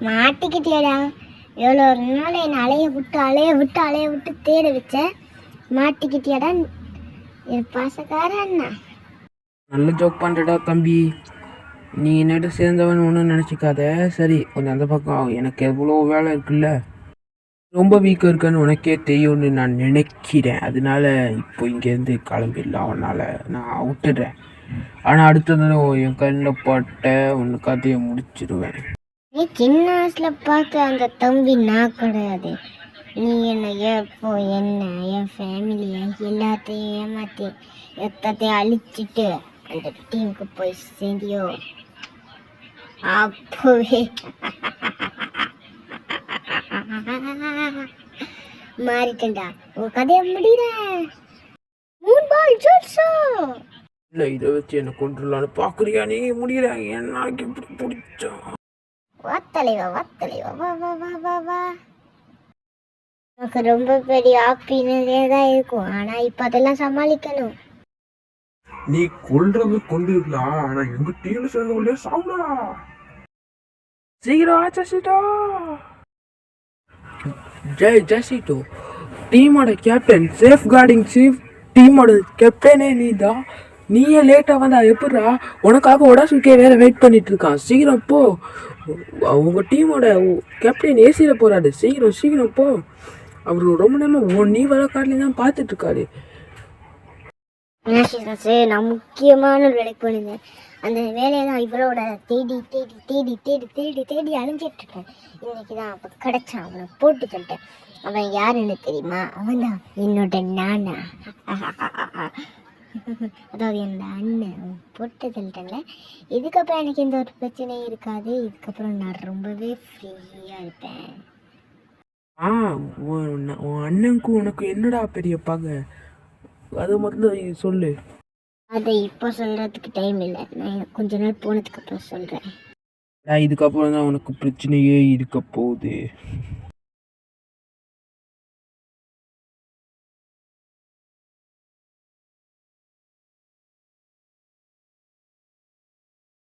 மாட்டிக்கிட்டியாடா? எவ்வளோ ஒரு நாள் என்னை அலைய விட்டு தேட வச்ச. மாட்டிக்கிட்டியாடா என் பாசக்கார அண்ணா? நல்ல ஜோக் பண்ணுறடா தம்பி. நீ என்னட்ட சேர்ந்தவன் ஒன்றும் நினச்சிக்காத. சரி, கொஞ்சம் அந்த பக்கம் எனக்கு எவ்வளோ வேலை இருக்குல்ல. ரொம்ப வீக்காக இருக்கன்னு உனக்கே தெரியும்னு நான் நினைக்கிறேன். அதனால இப்போ இங்கேருந்து கிளம்பிடலாம். அவனால் நான் விட்டுடுறேன். ஆனால் அடுத்த தடவை என் கண்ணில் பட்ட ஒன்று கதையை முடிச்சிடுவேன். நீ சின்ன வயசுல பார்த்த அந்த தம்பி நான் கிடையாது. நீ என்ன என் ஃபேமிலியை எல்லாத்தையும் ஏமாற்றி எல்லாத்தையும் அழிச்சிட்டு அந்த டீமுக்கு போய் சேர்ந்தியோ அப்போவே மாறிட்டேன்டா. உன் கதையை முடிகிறேன். இல்லை, இதை வச்சு என்னை கொண்டுலான்னு பார்க்குறியா? நீ முடியல. எனக்கு இப்படி பிடிச்சா வாத்தலைவா வா வா வா வா வா. எனக்கு ரொம்ப பெரிய ஆப்பினே தான் இருக்கும். ஆனா இப்ப அதெல்லாம் சமாளிக்கணும். நீ கொண்டிருக்கலாம். ஆனா எங்க டீம்ல சேர்ந்தவங்களே சாவுடா. சீக்கிரம் ஜெசிட்டோ. ஜெசிட்டோ டீமோட கேப்டன், சேஃப் கார்டிங் சீஃப். டீமோட கேப்டனே நீ தான். நீயே லேட்டாக வந்தா எப்படா? உனக்காக ஒடாசுக்கே வேற வெயிட் பண்ணிட்டு இருக்கான். சீக்கிரம் போ. உங்கள் டீமோட கேப்டன் ஏசியில் போகிறாரு. சீக்கிரம் போ. அவர் ரொம்ப நேரமாக நீ வர காட்டில் தான் பார்த்துட்டு இருக்காரு. நான் முக்கியமான ஒரு வேலைக்கு போனேன். அந்த வேலையை தான் இவரோட தேடி தேடி தேடி தேடி தேடி தேடி அழிஞ்சிட்டு இருக்கேன். இன்னைக்கு தான் அப்போ கிடைச்சான். அவனை போட்டு சொல்லிட்டேன். அவன் யாருன்னு தெரியுமா? அவன் தான் என்னோட நானா, அதாவது என்னோட அண்ணன். போட்டு சொல்லிட்டேன்ல. இதுக்கப்புறம் எனக்கு எந்த ஒரு பிரச்சனையும் இருக்காது. இதுக்கப்புறம் நான் ரொம்பவே ஃப்ரீயாக இருப்பேன். உன் அண்ணனுக்கும் உனக்கு என்னடா பெரிய பகை? அதை மட்டும் சொல்லு. அதை இப்போ சொல்கிறதுக்கு டைம் இல்லை. நான் கொஞ்ச நாள் போனதுக்கப்புறம் சொல்கிறேன். இதுக்கப்புறம் தான் உனக்கு பிரச்சனையே இருக்க போகுது.